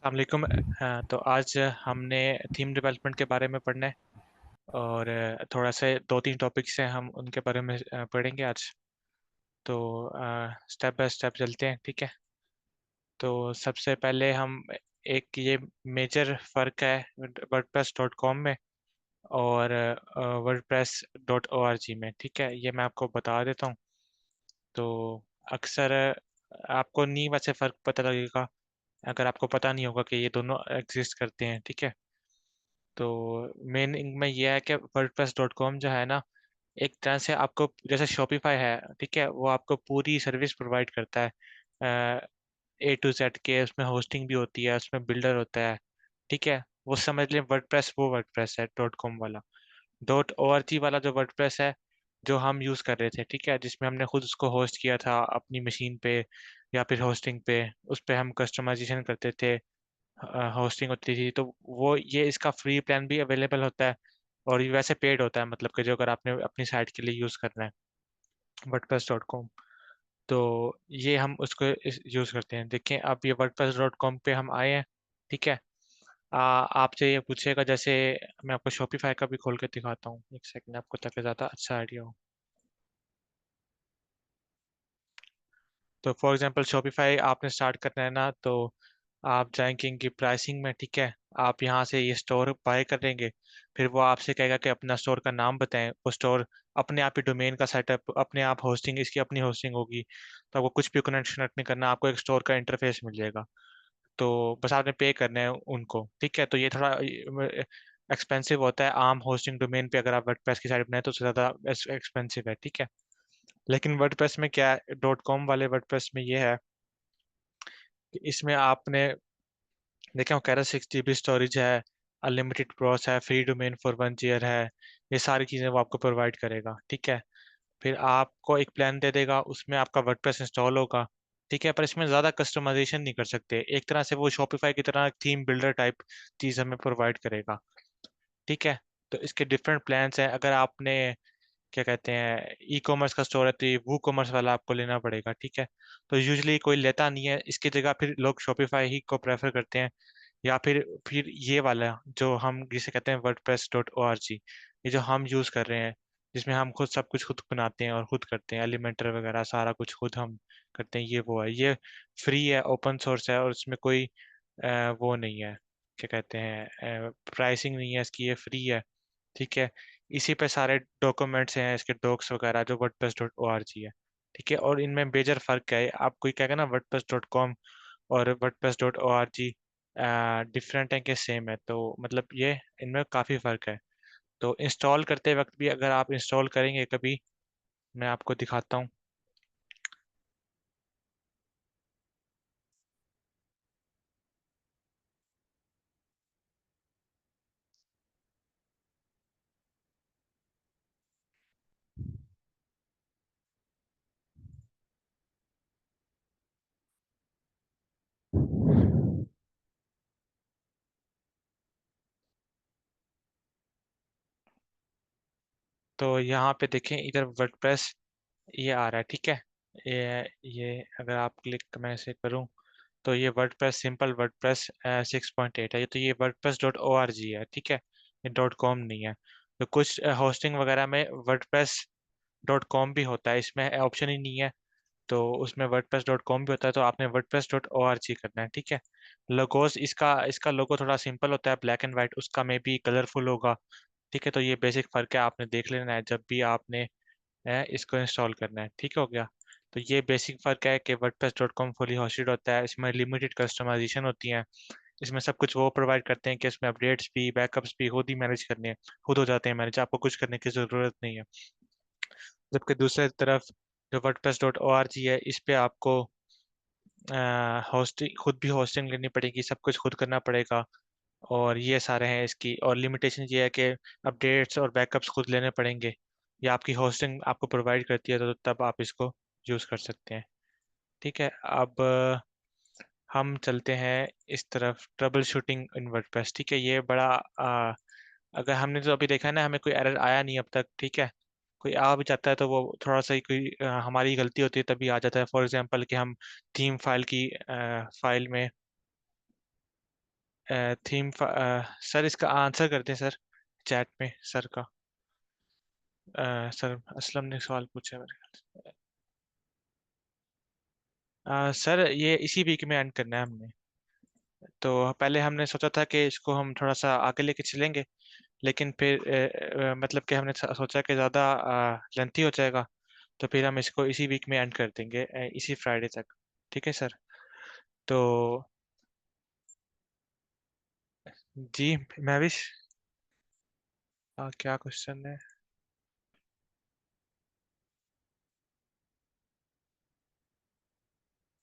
वालेकुम। तो आज हमने थीम डेवलपमेंट के बारे में पढ़ना है। और थोड़ा से दो तीन टॉपिक्स हैं, हम उनके बारे में पढ़ेंगे आज। तो स्टेप बाय स्टेप चलते हैं, ठीक है। तो सबसे पहले हम एक ये मेजर फर्क है वर्डप्रेस डॉट कॉम में और WordPress dot O R G में, ठीक है। ये मैं आपको बता देता हूँ। तो अक्सर आपको नहीं वैसे फ़र्क पता लगेगा अगर आपको पता नहीं होगा कि ये दोनों एग्जिस्ट करते हैं, ठीक है। तो मेन इनमें यह है कि वर्डप्रेस डॉट कॉम जो है ना, एक तरह से आपको जैसे शॉपिफाई है, ठीक है, वो आपको पूरी सर्विस प्रोवाइड करता है। A to Z के उसमें होस्टिंग भी होती है, उसमें बिल्डर होता है, ठीक है। वो समझ लें वर्डप्रेस वो वर्डप्रेस है डॉट कॉम वाला। डॉट ओ आर जी वाला जो वर्डप्रेस है, जो हम यूज़ कर रहे थे, ठीक है, जिसमें हमने खुद उसको होस्ट किया था अपनी मशीन पे या फिर होस्टिंग पे, उस पे हम कस्टमाइजेशन करते थे, होस्टिंग होती थी। तो वो ये इसका फ्री प्लान भी अवेलेबल होता है और ये वैसे पेड होता है, मतलब कि जो अगर आपने अपनी साइट के लिए यूज़ करना है वर्डप्रेस डॉट कॉम, तो ये हम उसको यूज़ करते हैं। देखें, अब ये वर्डप्रेस डॉट कॉम पे हम आए हैं, ठीक है। आपसे ये पूछेगा, जैसे मैं आपको शॉपिफाई का भी खोल के दिखाता हूँ, एक सेकंड, आपको ताकि ज़्यादा अच्छा आइडिया हो। तो फॉर एग्जांपल शॉपिफाई आपने स्टार्ट करना है ना, तो आप जाएंगे इनकी प्राइसिंग में, ठीक है। आप यहाँ से ये स्टोर बाय करेंगे, फिर वो आपसे कहेगा कि अपना स्टोर का नाम बताएं। वो स्टोर अपने आप ही डोमेन का सेटअप, अपने आप होस्टिंग, इसकी अपनी होस्टिंग होगी, तो आपको कुछ भी कनेक्शन नहीं करना, आपको एक स्टोर का इंटरफेस मिल जाएगा। तो बस आपने पे करना है उनको, ठीक है। तो ये थोड़ा एक्सपेंसिव होता है, आम होस्टिंग डोमेन पे अगर आप वर्डप्रेस की साइट बनाए तो उससे ज़्यादा एक्सपेंसिव है, ठीक है। लेकिन वर्डप्रेस में क्या है, डॉट कॉम वाले वर्डप्रेस में ये है कि इसमें आपने देखा, वो कह रहा है 6 GB स्टोरेज है, अनलिमिटेड प्रोस है, फ्री डोमेन फॉर 1 ईयर है। ये सारी चीज़ें वो आपको प्रोवाइड करेगा, ठीक है। फिर आपको एक प्लान दे देगा, उसमें आपका वर्डप्रेस इंस्टॉल होगा, ठीक है। पर इसमें ज़्यादा कस्टमाइजेशन नहीं कर सकते, एक तरह से वो शॉपिफाई की तरह थीम बिल्डर टाइप चीज़ हमें प्रोवाइड करेगा, ठीक है। तो इसके डिफरेंट प्लान्स हैं। अगर आपने क्या कहते हैं ई कॉमर्स का स्टोर है, तो ये वो कॉमर्स वाला आपको लेना पड़ेगा, ठीक है। तो यूजली कोई लेता नहीं है, इसकी जगह फिर लोग शॉपिफाई ही को प्रेफर करते हैं। या फिर ये वाला जो हम जिसे कहते हैं WordPress dot O R G, ये जो हम यूज़ कर रहे हैं, जिसमें हम खुद सब कुछ खुद बनाते हैं और खुद करते हैं, एलिमेंटर वगैरह सारा कुछ खुद हम करते हैं, ये वो है। ये फ्री है, ओपन सोर्स है, और इसमें कोई वो नहीं है, क्या कहते हैं, प्राइसिंग नहीं है इसकी, ये फ्री है, ठीक है। इसी पे सारे डॉक्यूमेंट्स हैं इसके, डॉक्स वगैरह, जो WordPress dot O R G है, ठीक है। और इनमें मेजर फर्क है, आप कोई कहेगा ना वर्डप्रेस डॉट कॉम और WordPress dot O R G different है कि सेम है, तो मतलब ये इनमें काफ़ी फ़र्क है। तो इंस्टॉल करते वक्त भी अगर आप इंस्टॉल करेंगे कभी, मैं आपको दिखाता हूँ। तो यहाँ पे देखें, इधर वर्डप्रेस ये आ रहा है, ठीक है। ये अगर आप क्लिक मैं से करूँ, तो ये वर्डप्रेस सिंपल वर्डप्रेस 6.8 है। ये तो ये WordPress dot O R G है, ठीक है, ये डॉट कॉम नहीं है। तो कुछ होस्टिंग वगैरह में वर्डप्रेस डॉट कॉम भी होता है, इसमें ऑप्शन ही नहीं है। तो उसमें वर्डप्रेस डॉट कॉम भी होता है, तो आपने WordPress dot O R G करना है, ठीक है। लोगोस, इसका इसका लोगो थोड़ा सिंपल होता है, ब्लैक एंड वाइट, उसका में भी कलरफुल होगा, ठीक है। तो ये बेसिक फ़र्क है, आपने देख लेना है जब भी आपने इसको इंस्टॉल करना है, ठीक हो गया। तो ये बेसिक फ़र्क है कि WordPress dot com fully hosted होता है, इसमें लिमिटेड कस्टमाइजेशन होती है, इसमें सब कुछ वो प्रोवाइड करते हैं कि इसमें अपडेट्स भी बैकअप्स भी खुद ही मैनेज करने हैं, खुद हो जाते हैं मैनेज, आपको कुछ करने की ज़रूरत नहीं है। जबकि दूसरी तरफ जो WordPress dot O R G है, इस पे आपको होस्टिंग, खुद भी होस्टिंग लेनी पड़ेगी, सब कुछ खुद करना पड़ेगा। और ये सारे हैं इसकी, और लिमिटेशन ये है कि अपडेट्स और बैकअप्स खुद लेने पड़ेंगे। या आपकी होस्टिंग आपको प्रोवाइड करती है, तो तब आप इसको यूज़ कर सकते हैं, ठीक है। अब हम चलते हैं इस तरफ, ट्रबल शूटिंग इन वर्डप्रेस, ठीक है। ये बड़ा अगर हमने तो अभी देखा है ना, हमें कोई एरर आया नहीं अब तक, ठीक है। कोई आ भी जाता है तो वो थोड़ा सा ही कोई हमारी गलती होती है तभी आ जाता है। फॉर एग्जांपल कि हम थीम फाइल की फाइल में थीम सर इसका आंसर करते हैं सर, चैट में सर का। सर असलम ने सवाल पूछा है मेरे ख्याल से। सर ये इसी वीक में एंड करना है हमने। तो पहले हमने सोचा था कि इसको हम थोड़ा सा आगे लेके चलेंगे, लेकिन फिर मतलब कि हमने सोचा कि ज़्यादा लेंथी हो जाएगा, तो फिर हम इसको इसी वीक में एंड कर देंगे, इसी फ्राइडे तक। ठीक है सर। तो जी महविश, क्या क्वेश्चन है?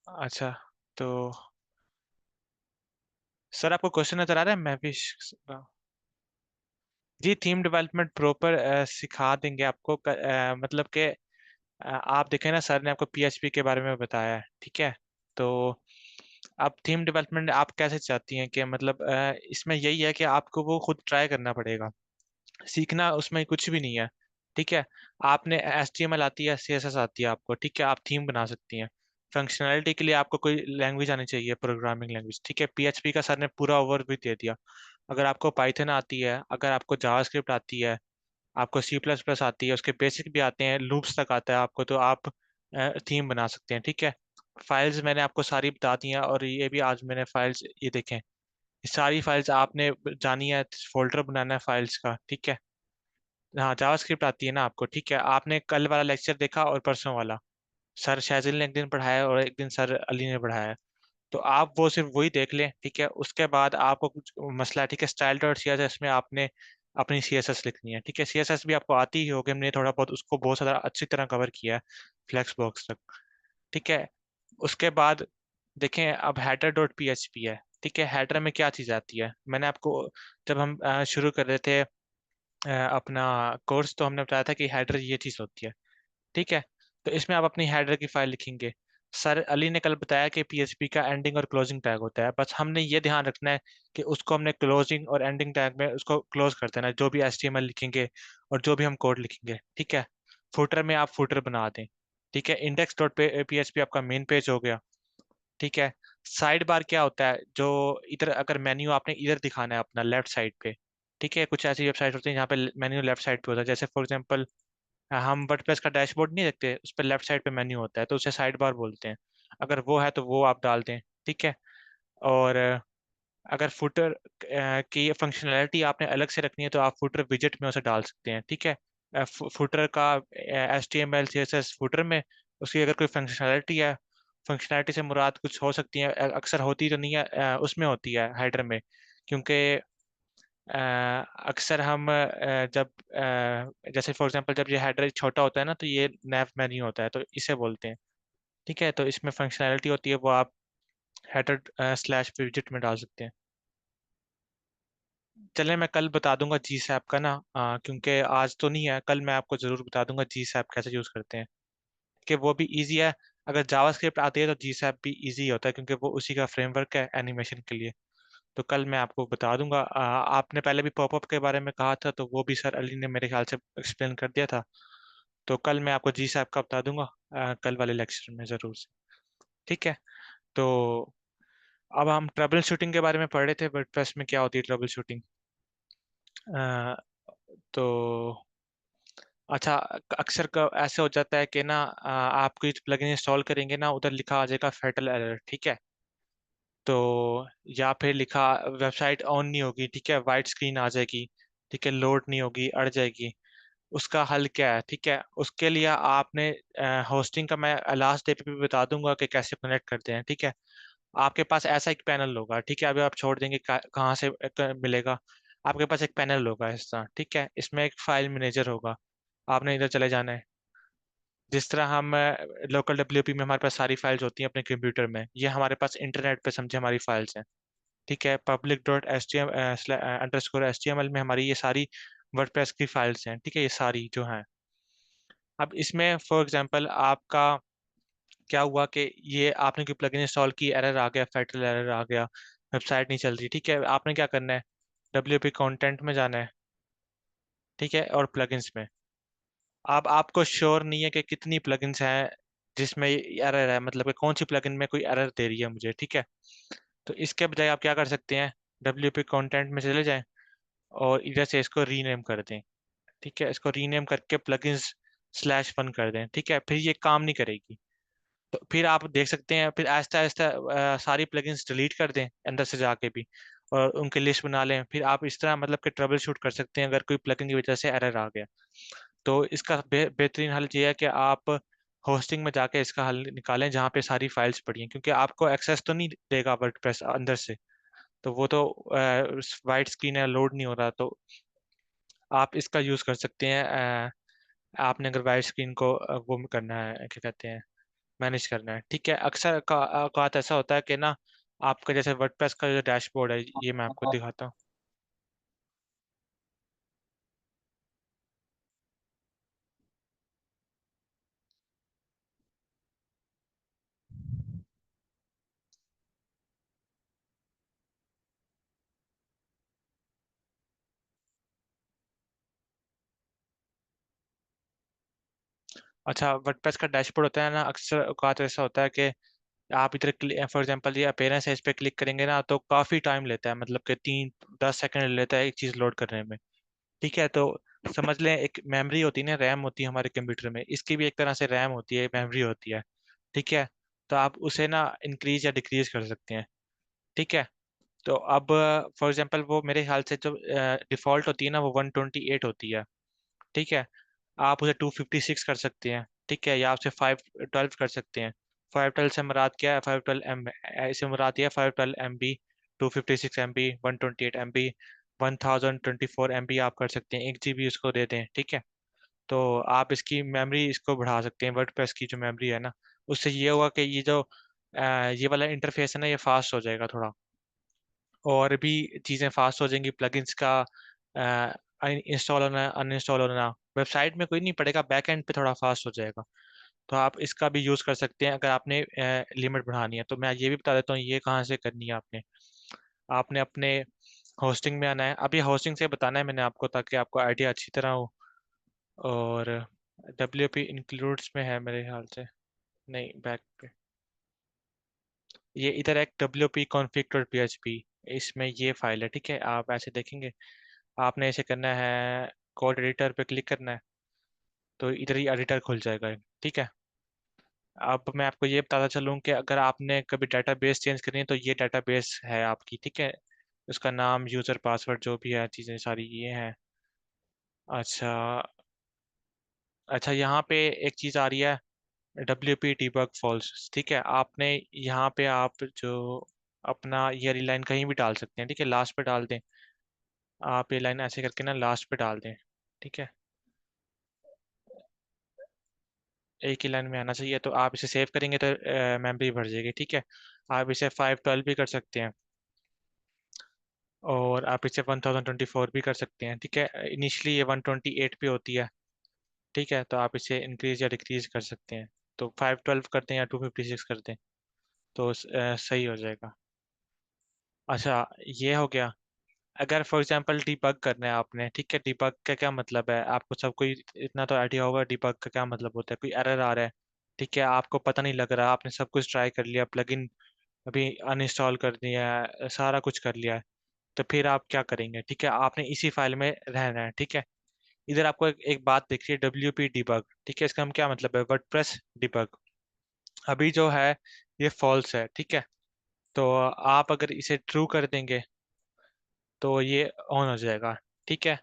अच्छा, तो सर आपको क्वेश्चन नजर आ रहा है महविश? जी थीम डेवलपमेंट प्रॉपर सिखा देंगे आपको, मतलब कि आप देखें ना, सर ने आपको पीएचपी के बारे में बताया है, ठीक है। तो आप थीम डेवलपमेंट आप कैसे चाहती हैं कि मतलब इसमें यही है कि आपको वो खुद ट्राई करना पड़ेगा, सीखना उसमें कुछ भी नहीं है। ठीक है, आपने HTML आती है, CSS आती है आपको, ठीक है, आप थीम बना सकती हैं। फंक्शनैलिटी के लिए आपको कोई लैंग्वेज आनी चाहिए, प्रोग्रामिंग लैंग्वेज, ठीक है। पीएचपी का सर ने पूरा ओवरव्यू दे दिया। अगर आपको पाइथन आती है, अगर आपको जावास्क्रिप्ट आती है, आपको C++ आती है, उसके बेसिक भी आते हैं, लूप्स तक आता है आपको, तो आप थीम बना सकते हैं, ठीक है। फाइल्स मैंने आपको सारी बता दी हैं, और ये भी आज मैंने फाइल्स ये देखें, ये सारी फाइल्स आपने जानी है, फोल्डर बनाना है फाइल्स का, ठीक है। हाँ जावास्क्रिप्ट आती है ना आपको, ठीक है। आपने कल वाला लेक्चर देखा और परसों वाला, सर शाजिल ने एक दिन पढ़ाया है और एक दिन सर अली ने पढ़ाया है, तो आप वो सिर्फ वही देख लें, ठीक है। उसके बाद आपको कुछ मसला है, ठीक है, स्टाइल डॉट CSS में आपने अपनी CSS लिखनी है, ठीक है। CSS भी आपको आती ही होगी, हमने थोड़ा बहुत उसको बहुत ज़्यादा अच्छी तरह कवर किया है, फ्लेक्स बॉक्स तक, ठीक है। उसके बाद देखें, अब हेडर डॉट PHP है, ठीक है। हेडर में क्या चीज़ आती है, मैंने आपको जब हम शुरू कर रहे थे अपना कोर्स, तो हमने बताया था कि हेडर ये चीज़ होती है, ठीक है। तो इसमें आप अपनी हेडर की फाइल लिखेंगे। सर अली ने कल बताया कि PHP का एंडिंग और क्लोजिंग टैग होता है, बस हमने ये ध्यान रखना है कि उसको हमने क्लोजिंग और एंडिंग टैग में उसको क्लोज कर देना है, जो भी HTML लिखेंगे और जो भी हम कोड लिखेंगे, ठीक है। फुटर में आप फुटर बना दें, ठीक है। इंडेक्स डॉट PHP आपका मेन पेज हो गया, ठीक है। साइड बार क्या होता है, जो इधर अगर मेन्यू आपने इधर दिखाना है अपना लेफ्ट साइड पे, ठीक है। कुछ ऐसी वेबसाइट होती है जहाँ पे मेन्यू लेफ्ट साइड पे होता है, जैसे फॉर एग्जांपल हम वर्डप्रेस का डैशबोर्ड नहीं देखते, उस पर लेफ्ट साइड पे मेन्यू होता है, तो उसे साइड बार बोलते हैं। अगर वो है तो वो आप डाल दें, ठीक है। और अगर फुटर की फंक्शनैलिटी आपने अलग से रखनी है, तो आप फुटर विजेट में उसे डाल सकते हैं, ठीक है। फुटर का HTML CSS फुटर में उसकी अगर कोई फंक्शनैलिटी है, फंक्शनैलिटी से मुराद कुछ हो सकती है, अक्सर होती तो नहीं है, उसमें होती है हेडर में, क्योंकि अक्सर हम जब जैसे फॉर एग्जांपल जब ये हेडर छोटा होता है ना, तो ये नैव मेन्यू होता है, तो इसे बोलते हैं, ठीक है। तो इसमें फंक्शनैलिटी होती है, वो आप हेडर स्लैश विजेट में डाल सकते हैं। चले मैं कल बता दूंगा जी सैप का ना, क्योंकि आज तो नहीं है, कल मैं आपको जरूर बता दूंगा जी सैप कैसे यूज करते हैं, कि वो भी इजी है। अगर जावास्क्रिप्ट आती है तो जी सैप भी इजी होता है, क्योंकि वो उसी का फ्रेमवर्क है एनिमेशन के लिए। तो कल मैं आपको बता दूंगा। आपने पहले भी पॉपअप के बारे में कहा था, तो वो भी सर अली ने मेरे ख्याल से एक्सप्लेन कर दिया था, तो कल मैं आपको जी सैप का बता दूंगा, कल वाले लेक्चर में जरूर से, ठीक है। तो अब हम ट्रबल शूटिंग के बारे में पढ़ रहे थे, वर्डप्रेस में क्या होती है ट्रबल शूटिंग। तो अच्छा, अक्सर का ऐसे हो जाता है कि ना आप कोई प्लगइन इंस्टॉल करेंगे ना, उधर लिखा आ जाएगा फेटल एरर, ठीक है। तो या फिर लिखा वेबसाइट ऑन नहीं होगी, ठीक है, वाइट स्क्रीन आ जाएगी, ठीक है, लोड नहीं होगी, अड़ जाएगी। उसका हल क्या है, ठीक है। उसके लिए आपने होस्टिंग का मैं लास्ट डे पे भी बता दूंगा कि कैसे कनेक्ट करते हैं, ठीक है। आपके पास ऐसा एक पैनल होगा, ठीक है, अभी आप छोड़ देंगे कहाँ से मिलेगा। आपके पास एक पैनल होगा इस तरह, ठीक है, इसमें एक फाइल मैनेजर होगा, आपने इधर चले जाना है। जिस तरह हम लोकल WP में हमारे पास सारी फाइल्स होती हैं अपने कंप्यूटर में, ये हमारे पास इंटरनेट पे समझे हमारी फाइल्स हैं, ठीक है। Public dot H T M underscore HTML में हमारी ये सारी वर्डप्रेस की फाइल्स हैं, ठीक है, ये सारी जो हैं। अब इसमें फॉर एग्जांपल आपका क्या हुआ कि ये आपने कोई प्लगइन इंस्टॉल की, एरर आ गया, फेटल एरर आ गया, वेबसाइट नहीं चल रही, ठीक है। आपने क्या करना है, WP कंटेंट में जाना है, ठीक है, और प्लगइन्स में। अब आपको श्योर नहीं है कि कितनी प्लगइन्स हैं जिसमें एरर है, मतलब कि कौन सी प्लगइन में कोई एरर दे रही है मुझे, ठीक है। तो इसके बजाय आप क्या कर सकते हैं, WP कंटेंट में चले जाएं और इधर से इसको रीनेम कर दें। ठीक है, इसको रीनेम करके प्लगइन्स /1 कर दें। ठीक है, फिर ये काम नहीं करेगी। तो फिर आप देख सकते हैं, फिर आहिस्ता आहिस्ता सारी प्लगइन्स डिलीट कर दें अंदर से जाके भी, और उनकी लिस्ट बना लें। फिर आप इस तरह मतलब कि ट्रबल शूट कर सकते हैं अगर कोई प्लगइन की वजह से एरर आ गया। तो इसका बेहतरीन हल ये है कि आप होस्टिंग में जाके इसका हल निकालें जहाँ पे सारी फाइल्स पड़ी हैं, क्योंकि आपको एक्सेस तो नहीं देगा वर्डप्रेस अंदर से। तो वो तो वाइट स्क्रीन है, लोड नहीं हो रहा। तो आप इसका यूज़ कर सकते हैं। आपने अगर वाइट स्क्रीन को वो करना है, क्या कहते हैं, मैनेज करना है। ठीक है, अक्सर का औकात ऐसा होता है कि ना, आपका जैसे वर्डप्रेस का जो डैशबोर्ड है, ये मैं आपको दिखाता हूँ। अच्छा, वर्डप्रेस का डैशबोर्ड होता है ना, अक्सर औकात ऐसा होता है कि आप इधर फॉर एग्जांपल ये अपीयरेंस है, इस पे क्लिक करेंगे ना तो काफ़ी टाइम लेता है, मतलब कि 3-10 सेकंड लेता है एक चीज़ लोड करने में। ठीक है, तो समझ लें एक मेमोरी होती है ना, रैम होती है हमारे कंप्यूटर में, इसकी भी एक तरह से रैम होती है, मेमोरी होती है। ठीक है, तो आप उसे ना इंक्रीज या डिक्रीज कर सकते हैं। ठीक है, तो अब फॉर एग्जांपल वो मेरे ख्याल से जो डिफ़ॉल्ट होती है ना, वो 128 होती है। ठीक है, आप उसे 256 कर सकते हैं। ठीक है, या आपसे 512 कर सकते हैं। 512 से मुराद क्या है, 512 M, ऐसे मुराद ये है 512 MB, 256 MB, 128 MB, 1024 MB आप कर सकते हैं, 1 GB उसको दे दें। ठीक है, तो आप इसकी मेमोरी इसको बढ़ा सकते हैं, वर्डप्रेस की जो मेमोरी है ना, उससे ये होगा कि ये जो ये वाला इंटरफेस है ना, ये फास्ट हो जाएगा थोड़ा, और भी चीज़ें फास्ट हो जाएंगी। प्लगइन्स का इंस्टॉल होना, अनइंस्टॉल होना, वेबसाइट में कोई नहीं पड़ेगा, बैक एंड पे थोड़ा फास्ट हो जाएगा। तो आप इसका भी यूज़ कर सकते हैं अगर आपने लिमिट बढ़ानी है। तो मैं ये भी बता देता हूँ ये कहाँ से करनी है आपने। आपने अपने होस्टिंग में आना है। अब ये होस्टिंग से बताना है मैंने आपको, ताकि आपको आइडिया अच्छी तरह हो। और WP इंक्लूड्स में है मेरे ख्याल से, नहीं, बैक पे ये इधर एक WP config.php, इसमें ये फाइल है। ठीक है, आप ऐसे देखेंगे, आपने ऐसे करना है, कोड एडिटर पे क्लिक करना है, तो इधर ही एडिटर खुल जाएगा। ठीक है, अब मैं आपको ये बताता चलूँ कि अगर आपने कभी डेटाबेस चेंज करनी है तो ये डेटाबेस है आपकी। ठीक है, उसका नाम, यूज़र, पासवर्ड, जो भी है चीज़ें सारी ये हैं। अच्छा, अच्छा, यहाँ पे एक चीज़ आ रही है, WP debug false। ठीक है, आपने यहाँ पे आप जो अपना ये वाली लाइन कहीं भी डाल सकते हैं। ठीक है, लास्ट पे डाल दें। आप ये लाइन ऐसे करके ना लास्ट पे डाल दें। ठीक है, एक ही लाइन में आना चाहिए। तो आप इसे सेव करेंगे तो मेमोरी भर जाएगी। ठीक है, आप इसे 512 भी कर सकते हैं, और आप इसे 1024 भी कर सकते हैं। ठीक है, इनिशियली ये 128 पे होती है। ठीक है, तो आप इसे इंक्रीज या डिक्रीज कर सकते हैं। तो 512 कर दें या 256 कर दें, तो सही हो जाएगा। अच्छा, ये हो गया। अगर फॉर एग्जांपल डिबग करना है आपने, ठीक है, डिबग का क्या मतलब है, आपको सब कोई इतना तो आइडिया होगा डिबग का क्या मतलब होता है। कोई एरर आ रहा है, ठीक है, आपको पता नहीं लग रहा, आपने सब कुछ ट्राई कर लिया, प्लगइन अभी अनइंस्टॉल कर दिया है, सारा कुछ कर लिया है, तो फिर आप क्या करेंगे। ठीक है, आपने इसी फाइल में रहना है। ठीक है, इधर आपको एक बात दिख रही है, WP डिबग। ठीक है, इसका हम क्या मतलब है, वर्डप्रेस डिबग। अभी जो है ये फॉल्स है। ठीक है, तो आप अगर इसे ट्रू कर देंगे तो ये ऑन हो जाएगा। ठीक है,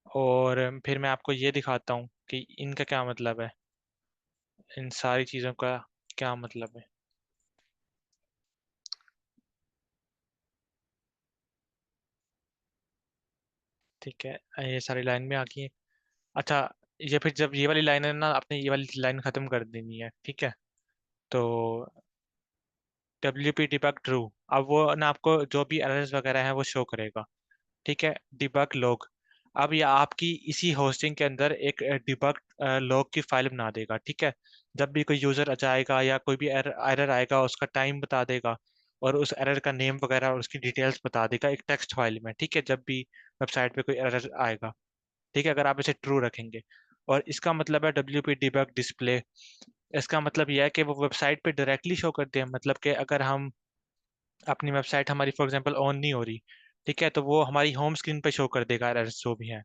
और फिर मैं आपको ये दिखाता हूँ कि इनका क्या मतलब है, इन सारी चीज़ों का क्या मतलब है। ठीक है, ये सारी लाइन में आ गई है। अच्छा, ये फिर जब ये वाली लाइन है ना, आपने ये वाली लाइन खत्म कर देनी है। ठीक है, तो WP डिबग ट्रू, अब वो ना आपको जो भी एरर्स वगैरह है वो शो करेगा। ठीक है, डिबग लॉग, अब ये आपकी इसी होस्टिंग के अंदर एक डिबग लॉग की फाइल बना देगा। ठीक है, जब भी कोई यूजर जाएगा या कोई भी एरर आएगा, उसका टाइम बता देगा, और उस एरर का नेम वगैरह और उसकी डिटेल्स बता देगा एक टेक्स्ट फाइल में। ठीक है, जब भी वेबसाइट पे कोई एरर आएगा। ठीक है, अगर आप इसे ट्रू रखेंगे, और इसका मतलब है WP डिबग डिस्प्ले, इसका मतलब यह है कि वो वेबसाइट पे डायरेक्टली शो करते हैं। मतलब कि अगर हम अपनी वेबसाइट हमारी फॉर एग्जांपल ऑन नहीं हो रही, ठीक है, तो वो हमारी होम स्क्रीन पे शो कर देगा एरर्स जो भी हैं।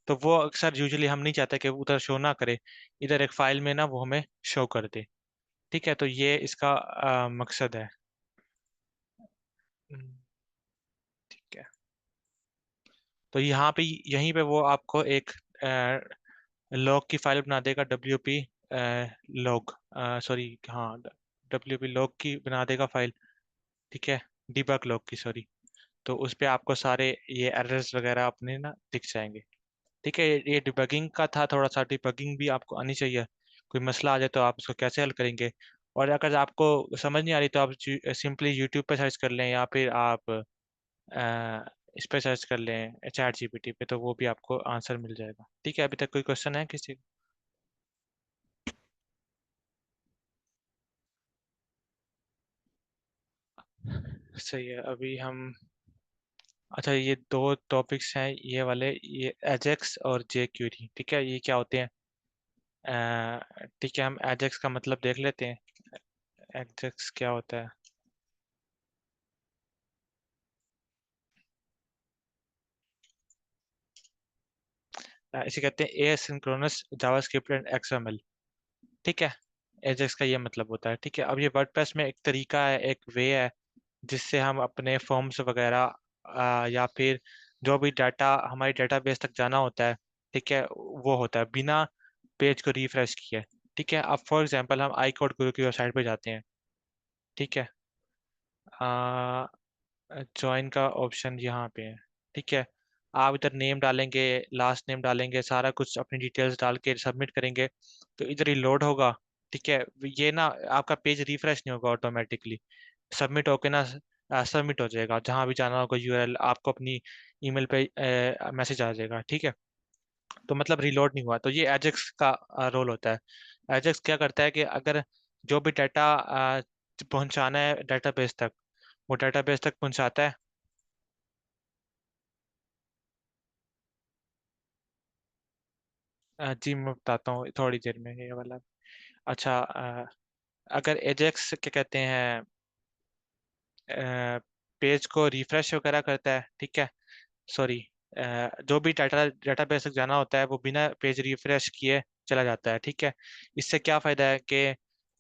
तो वो अक्सर यूजुअली हम नहीं चाहते कि वो उधर शो ना करे, इधर एक फाइल में ना वो हमें शो कर दे। ठीक है, तो ये इसका मकसद है। हम्म, ठीक है। तो यहाँ पे यहीं पे वो आपको एक लॉग की फाइल बना देगा, WP लॉग, सॉरी, हाँ, WP लॉग की बना देगा फाइल। ठीक है, डिबग लॉग की, सॉरी। तो उस पे आपको सारे ये एरर्स वगैरह अपने ना दिख जाएंगे। ठीक है, ये डिबगिंग का था, थोड़ा सा डिबगिंग भी आपको आनी चाहिए। कोई मसला आ जाए तो आप उसको कैसे हल करेंगे। और अगर आपको समझ नहीं आ रही तो आप सिंपली यूट्यूब पे सर्च कर लें, या फिर आप इस पे सर्च कर लें ChatGPT पे, तो वो भी आपको आंसर मिल जाएगा। ठीक है, अभी तक कोई क्वेश्चन है किसी? सही है, अभी हम, अच्छा, ये दो टॉपिक्स हैं ये वाले, ये एजेक्स और JQuery। ठीक है, ये क्या होते हैं? ठीक है, हम एजेक्स का मतलब देख लेते हैं। एजेक्स क्या होता है? इसे कहते हैं एसिंक्रोनस जावास्क्रिप्ट एंड XML। ठीक है, एजेक्स का ये मतलब होता है। ठीक है, अब ये वर्डप्रेस में एक तरीका है, एक वे है, जिससे हम अपने फॉर्म्स वगैरह या फिर जो भी डाटा हमारी डेटाबेस तक जाना होता है, ठीक है, वो होता है बिना पेज को रिफ्रेश किए। ठीक है, अब फॉर एग्जांपल हम आई कोड गुरु की वेबसाइट पे जाते हैं। ठीक है, ज्वाइन का ऑप्शन यहाँ पे है। ठीक है, आप इधर नेम डालेंगे, लास्ट नेम डालेंगे, सारा कुछ अपनी डिटेल्स डाल के सबमिट करेंगे, तो इधर ही लोड होगा। ठीक है, ये ना आपका पेज रिफ्रेश नहीं होगा ऑटोमेटिकली, सबमिट होके ना सबमिट हो जाएगा, जहाँ भी जाना होगा URL आपको अपनी ईमेल पे मैसेज आ जाएगा। ठीक है, तो मतलब रिलोड नहीं हुआ। तो ये एजेक्स का रोल होता है। एजेक्स क्या करता है कि अगर जो भी डाटा पहुंचाना है डेटाबेस तक, वो डेटाबेस तक पहुंचाता है। जी मैं बताता हूँ थोड़ी देर में ये वाला। अच्छा, अगर एजेक्स क्या कहते हैं, पेज को रिफ्रेश वगैरह करता है, ठीक है, सॉरी, जो भी डाटा डेटाबेस तक जाना होता है वो बिना पेज रिफ्रेश किए चला जाता है। ठीक है, इससे क्या फ़ायदा है कि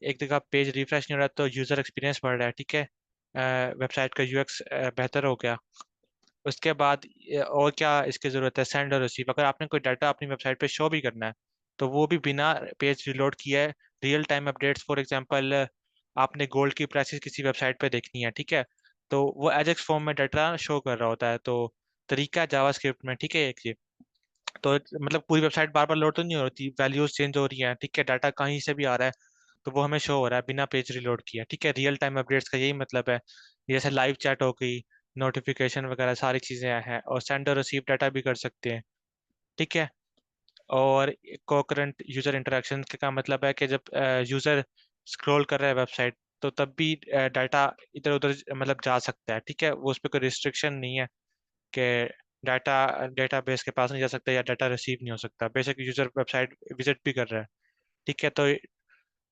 एक जगह पेज रिफ्रेश नहीं हो रहा तो यूज़र एक्सपीरियंस बढ़ रहा है। ठीक है, वेबसाइट का UX बेहतर हो गया। उसके बाद और क्या इसकी ज़रूरत है, सेंड और रिसीव। अगर आपने कोई डाटा अपनी वेबसाइट पे शो भी करना है, तो वो भी बिना पेज रिलोड किए, real time updates, for example आपने गोल्ड की प्राइसेस किसी वेबसाइट पे देखनी है, ठीक है, तो वो एजेक्स फॉर्म में डाटा शो कर रहा होता है। तो तरीका है जावास्क्रिप्ट में, ठीक है, एक ये। तो मतलब पूरी वेबसाइट बार बार लोड तो नहीं हो रही, वैल्यूज चेंज हो रही हैं, ठीक है, डाटा कहीं से भी आ रहा है, तो वो हमें शो हो रहा है बिना पेज रिलोड किया। ठीक है, रियल टाइम अपडेट्स का यही मतलब है। जैसे लाइव चैट हो गई, नोटिफिकेशन वगैरह सारी चीज़ें हैं, और सेंड और रिसीव डाटा भी कर सकते हैं। ठीक है, और कोकरेंट यूजर इंटरेक्शन का मतलब है कि जब यूजर स्क्रॉल कर रहा है वेबसाइट, तो तब भी डाटा इधर उधर मतलब जा सकता है। ठीक है, वो उस पर कोई रिस्ट्रिक्शन नहीं है कि डाटा डेटाबेस के पास नहीं जा सकता या डाटा रिसीव नहीं हो सकता, बेशक यूजर वेबसाइट विजिट भी कर रहा है। ठीक है, तो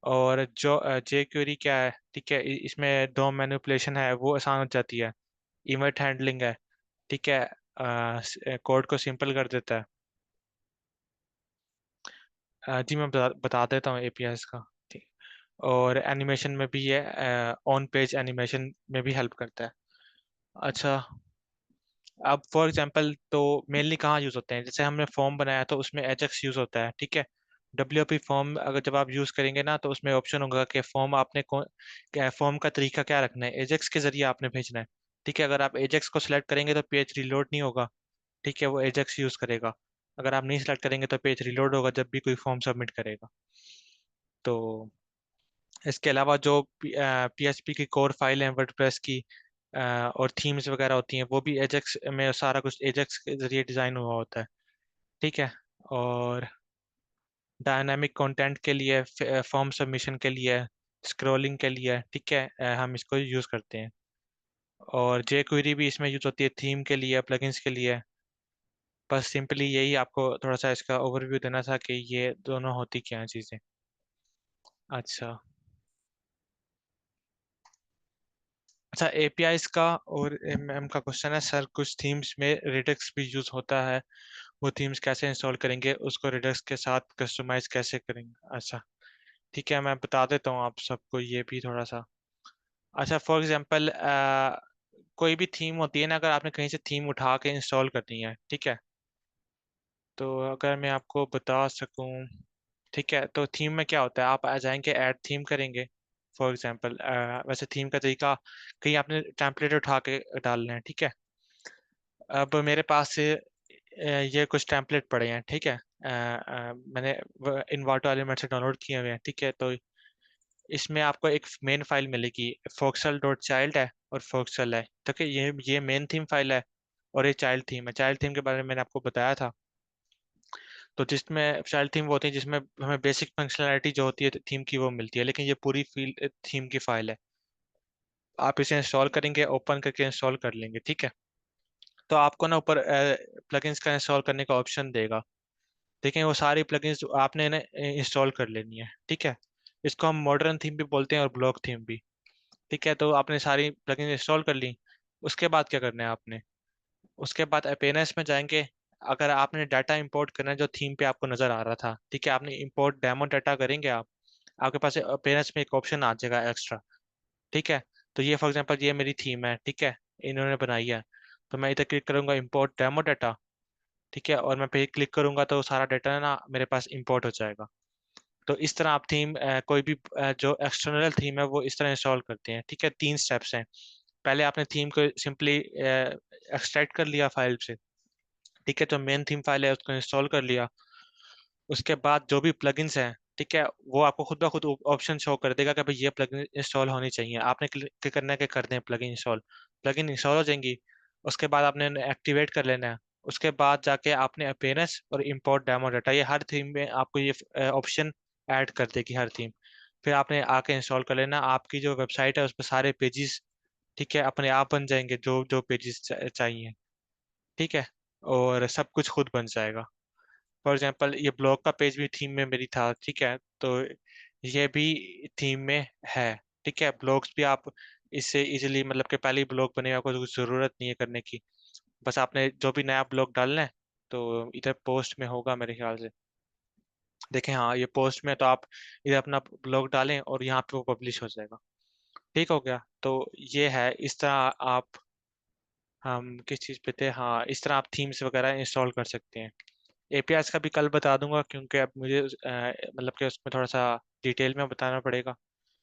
और जो JQuery क्या है, ठीक है, इसमें दो मैनिपुलेशन है वो आसान हो जाती है। इवेंट हैंडलिंग है, ठीक है, कोड को सिंपल कर देता है। जी मैं बता देता हूँ APIs का। ठीक, और एनिमेशन में भी ये ऑन पेज एनिमेशन में भी हेल्प करता है। अच्छा, अब फॉर एग्जांपल तो मेनली कहाँ यूज़ होते हैं, जैसे हमने फॉर्म बनाया तो उसमें एजेक्स यूज़ होता है। ठीक है, WP फॉर्म अगर जब आप यूज़ करेंगे ना, तो उसमें ऑप्शन होगा कि फॉर्म आपने कौन, क्या फॉर्म का तरीका क्या रखना है, एजेक्स के जरिए आपने भेजना है। ठीक है, अगर आप एजेक्स को सिलेक्ट करेंगे तो पेज रिलोड नहीं होगा। ठीक है, वो एजेक्स यूज़ करेगा। अगर आप नहीं सिलेक्ट करेंगे तो पेज रिलोड होगा जब भी कोई फॉर्म सबमिट करेगा। तो इसके अलावा जो PHP की कोर फाइल है वर्डप्रेस की, और थीम्स वगैरह होती हैं, वो भी एजेक्स में, सारा कुछ एजेक्स के जरिए डिज़ाइन हुआ होता है। ठीक है, और डायनामिक कंटेंट के लिए, फॉर्म सबमिशन के लिए, स्क्रॉलिंग के लिए, ठीक है, हम इसको यूज़ करते हैं। और jQuery भी इसमें यूज़ होती है थीम के लिए, प्लगइन्स के लिए। बस सिंपली यही आपको थोड़ा सा इसका ओवरव्यू देना था कि ये दोनों होती क्या हैं चीज़ें। अच्छा, अच्छा, एपीआईज का और एमएम का क्वेश्चन है सर, कुछ थीम्स में रिडक्स भी यूज होता है, वो थीम्स कैसे इंस्टॉल करेंगे, उसको रिडक्स के साथ कस्टमाइज कैसे करेंगे। अच्छा ठीक है, मैं बता देता हूँ आप सबको ये भी थोड़ा सा। अच्छा फॉर एग्जांपल कोई भी थीम होती है ना, अगर आपने कहीं से थीम उठा के इंस्टॉल करनी है, ठीक है, तो अगर मैं आपको बता सकूं, ठीक है, तो थीम में क्या होता है, आप आ जाएंगे ऐड थीम करेंगे। फॉर एग्जांपल वैसे थीम का तरीका, कहीं आपने टेम्पलेट उठा के डालना है, ठीक है। अब मेरे पास से ये कुछ टेम्पलेट पड़े हैं, ठीक है, मैंने इन्वाटो एलिमेंट से डाउनलोड किए हुए हैं, ठीक है। तो इसमें आपको एक मेन फाइल मिलेगी, फोक्सल डॉट चाइल्ड है और फोक्सल है, ठीक है, ये मेन थीम फाइल है और ये चाइल्ड थीम है। चाइल्ड थीम के बारे में मैंने आपको बताया था। तो जिसमें चाइल्ड थीम वो होती है जिसमें हमें बेसिक फंक्शनैलिटी जो होती है थीम की वो मिलती है, लेकिन ये पूरी फील थीम की फाइल है। आप इसे इंस्टॉल करेंगे, ओपन करके इंस्टॉल कर लेंगे, ठीक है। तो आपको ना ऊपर प्लगइन्स का इंस्टॉल करने का ऑप्शन देगा, देखें वो सारी प्लगइन्स आपने ना इंस्टॉल कर लेनी है, ठीक है। इसको हम मॉडर्न थीम भी बोलते हैं और ब्लॉक थीम भी, ठीक है। तो आपने सारी प्लगइन्स इंस्टॉल कर ली, उसके बाद क्या करना है आपने, उसके बाद अपेयरेंस में जाएंगे। अगर आपने डाटा इंपोर्ट करना है जो थीम पे आपको नजर आ रहा था, ठीक है, आपने इंपोर्ट डेमो डाटा करेंगे आप, आपके पास अपेयरेंस में एक ऑप्शन आ जाएगा एक्स्ट्रा, ठीक है। तो ये फॉर एग्जांपल ये मेरी थीम है, ठीक है, इन्होंने बनाई है। तो मैं इधर क्लिक करूंगा इंपोर्ट डेमो डाटा, ठीक है, और मैं पे क्लिक करूंगा तो सारा डाटा ना मेरे पास इंपोर्ट हो जाएगा। तो इस तरह आप थीम कोई भी जो एक्सटर्नल थीम है वो इस तरह इंस्टॉल करते हैं, ठीक है। 3 स्टेप्स हैं। पहले आपने थीम को सिंपली एक्सट्रैक्ट कर लिया फाइल से, ठीक है, जो मेन थीम फाइल है उसको इंस्टॉल कर लिया। उसके बाद जो भी प्लगइन्स हैं, ठीक है, वो आपको खुद ब खुद ऑप्शन शो कर देगा कि भाई ये प्लगइन इंस्टॉल होनी चाहिए। आपने क्लिक करना है कि कर दें प्लगइन इंस्टॉल, प्लगइन इंस्टॉल हो जाएंगी। उसके बाद आपने एक्टिवेट कर लेना है। उसके बाद जाके आपने अपीयरेंस और इंपोर्ट डेमो डाटा, ये हर थीम में आपको ये ऑप्शन ऐड कर देगी हर थीम। फिर आपने आके इंस्टॉल कर लेना, आपकी जो वेबसाइट है उस पर सारे पेजेस, ठीक है, अपने आप बन जाएंगे जो जो पेजेस चाहिए, ठीक है, और सब कुछ खुद बन जाएगा। फॉर एग्जांपल ये ब्लॉग का पेज भी थीम में मेरी था, ठीक है, तो ये भी थीम में है, ठीक है। ब्लॉग्स भी आप इससे इजीली, मतलब कि पहले ही ब्लॉग बने, आपको कुछ ज़रूरत नहीं है करने की, बस आपने जो भी नया ब्लॉग डालना है तो इधर पोस्ट में होगा मेरे ख्याल से। देखें हाँ ये पोस्ट में, तो आप इधर अपना ब्लॉग डालें और यहाँ पे वो पब्लिश हो जाएगा, ठीक हो गया। तो ये है, इस तरह आप, हम किस चीज़ पे थे, हाँ, इस तरह आप थीम्स वगैरह इंस्टॉल कर सकते हैं। एपीआईज का भी कल बता दूंगा, क्योंकि अब मुझे मतलब कि उसमें थोड़ा सा डिटेल में बताना पड़ेगा।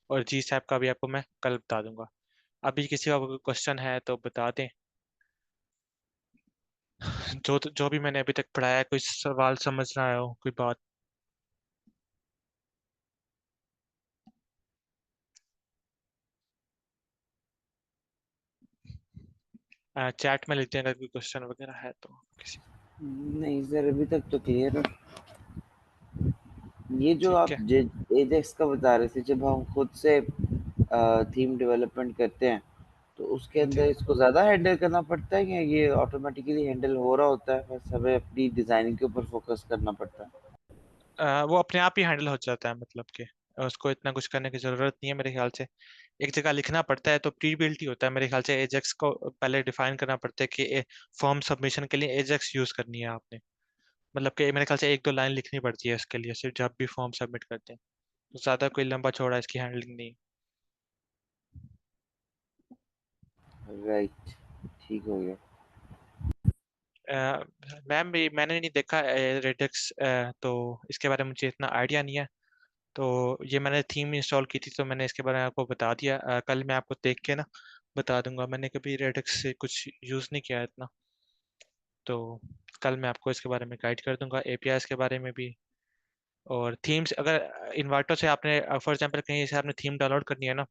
और जी सैप का भी आपको मैं कल बता दूंगा। अभी किसी का कोई क्वेश्चन है तो बता दें। जो जो भी मैंने अभी तक पढ़ाया है, कोई सवाल समझ ना आया हो, कोई बात। चैट में लिखते हैं अगर कोई क्वेश्चन वगैरह है तो किसी। नहीं सर, अभी तक तो क्लियर है। ये जो ठीक आप है। एजेक्स का बता रहे थे, जब हम खुद से थीम डेवलपमेंट करते हैं तो उसके जी। अंदर इसको ज़्यादा हैंडल करना पड़ता है या ये ऑटोमेटिकली हैंडल हो रहा होता है, बस हमें अपनी डिज़ाइनिंग के ऊपर फोकस करना पड़ता है? वो अपने आप ही हैंडल हो जाता है, मतलब कि उसको इतना कुछ करने की जरूरत नहीं है मेरे ख्याल से। एक जगह लिखना पड़ता है तो प्री बिल्ट ही होता है मेरे ख्याल से। एजेक्स को पहले डिफाइन करना पड़ता है कि फॉर्म सबमिशन के लिए एजेक्स यूज करनी है आपने, मतलब कि मेरे ख्याल से 1-2 लाइन लिखनी पड़ती है इसके लिए सिर्फ, जब भी फॉर्म सबमिट करते हैं। तो ज्यादा कोई लंबा चौड़ा इसकी हैंडलिंग नहीं। राइट, ठीक हो गया। मैम मैंने नहीं देखा रेडिक्स, तो इसके बारे में मुझे इतना आइडिया नहीं है। तो ये मैंने थीम इंस्टॉल की थी तो मैंने इसके बारे में आपको बता दिया। कल मैं आपको देख के ना बता दूंगा, मैंने कभी रेडिक्स से कुछ यूज़ नहीं किया है इतना। तो कल मैं आपको इसके बारे में गाइड कर दूंगा, एपीआईज के बारे में भी। और थीम्स अगर इन्वर्टो से आपने फॉर एग्जांपल कहीं से आपने थीम डाउनलोड करनी है ना,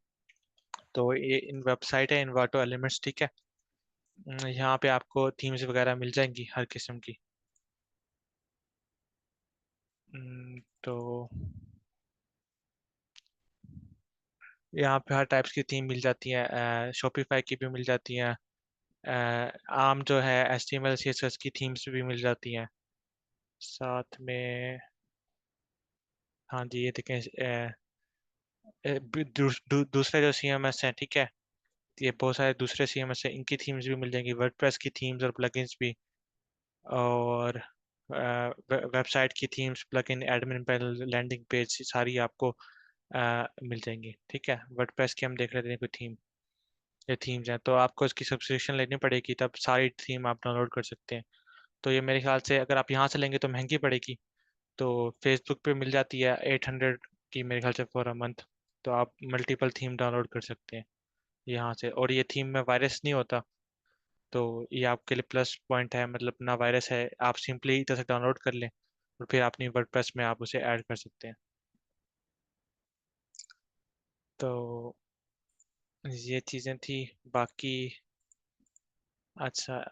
तो ये इन वेबसाइट है इन्वर्टो एलिमेंट्स, ठीक है। यहाँ पे आपको थीम्स वगैरह मिल जाएंगी हर किस्म की। तो यहाँ पे हर टाइप्स की थीम मिल जाती है, शॉपिफाई की भी मिल जाती हैं। आम जो है HTML CSS की थीम्स भी मिल जाती हैं साथ में। हाँ जी, ये देखें दूसरे जो CMS हैं, ठीक है, ये बहुत सारे दूसरे CMS है, इनकी थीम्स भी मिल जाएंगी, वर्डप्रेस की थीम्स और प्लगइन्स भी, और वेबसाइट की themes, plugin, admin panel, landing page, सारी आपको मिल जाएंगी। ठीक है, वर्डप्रेस की हम देख लेते हैं कोई थीम, ये थीम्स हैं, तो आपको इसकी सब्सक्रिप्शन लेनी पड़ेगी, तब सारी थीम आप डाउनलोड कर सकते हैं। तो ये मेरे ख्याल से अगर आप यहाँ से लेंगे तो महंगी पड़ेगी, तो फेसबुक पे मिल जाती है 800 की मेरे ख्याल से फॉर अ मंथ। तो आप मल्टीपल थीम डाउनलोड कर सकते हैं यहाँ से, और ये थीम में वायरस नहीं होता, तो ये आपके लिए प्लस पॉइंट है, मतलब ना वायरस है, आप सिंपली इधर से डाउनलोड कर लें और फिर अपनी वर्डप्रेस में आप उसे ऐड कर सकते हैं। तो ये चीज़ें थी, बाकी अच्छा।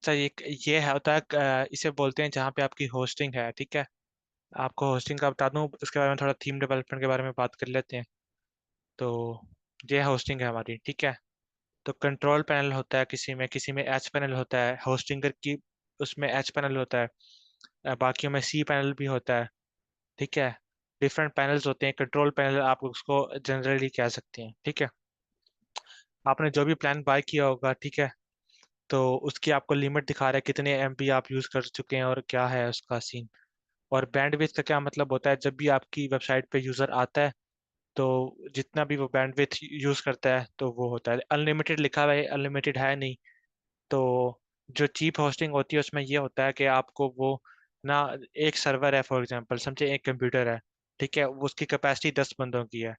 अच्छा, ये है होता है इसे बोलते हैं जहाँ पे आपकी होस्टिंग है। ठीक है, आपको होस्टिंग का बता दूं, उसके बारे में थोड़ा थीम डेवलपमेंट के बारे में बात कर लेते हैं। तो ये होस्टिंग है हमारी। ठीक है, तो कंट्रोल पैनल होता है किसी में एच पैनल होता है, होस्टिंगर की उसमें एच पैनल होता है, बाकियों में सी पैनल भी होता है। ठीक है, डिफरेंट पैनल्स होते हैं, कंट्रोल पैनल आप उसको जनरली कह सकते हैं। ठीक है, आपने जो भी प्लान बाय किया होगा, ठीक है, तो उसकी आपको लिमिट दिखा रहा है कितने MB आप यूज़ कर चुके हैं और क्या है उसका सीन। और बैंडविड्थ का क्या मतलब होता है, जब भी आपकी वेबसाइट पे यूज़र आता है तो जितना भी वो बैंडविड्थ यूज़ करता है तो वो होता है अनलिमिटेड। लिखा हुआ है, अनलिमिटेड है नहीं। तो जो चीप होस्टिंग होती है उसमें ये होता है कि आपको वो ना, एक सर्वर है फॉर एग्जांपल, समझे एक कंप्यूटर है, ठीक है, वो उसकी कैपेसिटी 10 बंदों की है,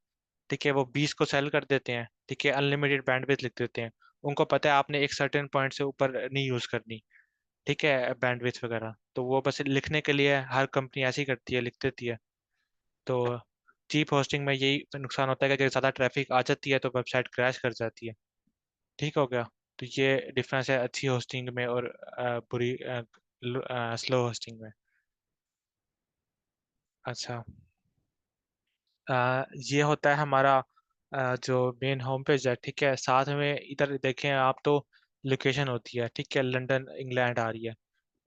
ठीक है, वो 20 को सेल कर देते हैं, ठीक है, अनलिमिटेड बैंडविड्थ लिख देते हैं। उनको पता है आपने एक सर्टेन पॉइंट से ऊपर नहीं यूज़ करनी, ठीक है, बैंडविड्थ वगैरह, तो वो बस लिखने के लिए हर कंपनी ऐसी करती है, लिख देती है। तो चीप होस्टिंग में यही नुकसान होता है कि अगर ज़्यादा ट्रैफिक आ जाती है तो वेबसाइट क्रैश कर जाती है। ठीक हो गया। तो ये डिफरेंस है अच्छी होस्टिंग में और बुरी स्लो होस्टिंग में। अच्छा, ये होता है हमारा जो मेन होम पेज है। ठीक है, साथ में इधर देखें आप तो लोकेशन होती है, ठीक है, लंदन इंग्लैंड आ रही है,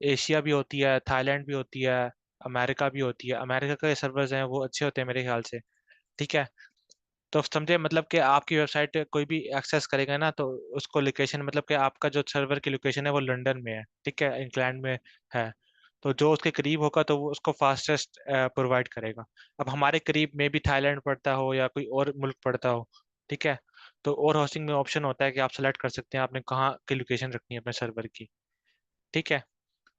एशिया भी होती है, थाईलैंड भी होती है, अमेरिका भी होती है। अमेरिका के सर्वर्स हैं वो अच्छे होते हैं मेरे ख्याल से। ठीक है, तो समझे मतलब कि आपकी वेबसाइट कोई भी एक्सेस करेगा ना, तो उसको लोकेशन, मतलब कि आपका जो सर्वर की लोकेशन है वो लंदन में है, ठीक है, इंग्लैंड में है, तो जो उसके करीब होगा तो वो उसको फास्टेस्ट प्रोवाइड करेगा। अब हमारे करीब में भी थाईलैंड पड़ता हो या कोई और मुल्क पड़ता हो, ठीक है, तो और होस्टिंग में ऑप्शन होता है कि आप सेलेक्ट कर सकते हैं आपने कहाँ की लोकेशन रखनी है अपने सर्वर की। ठीक है,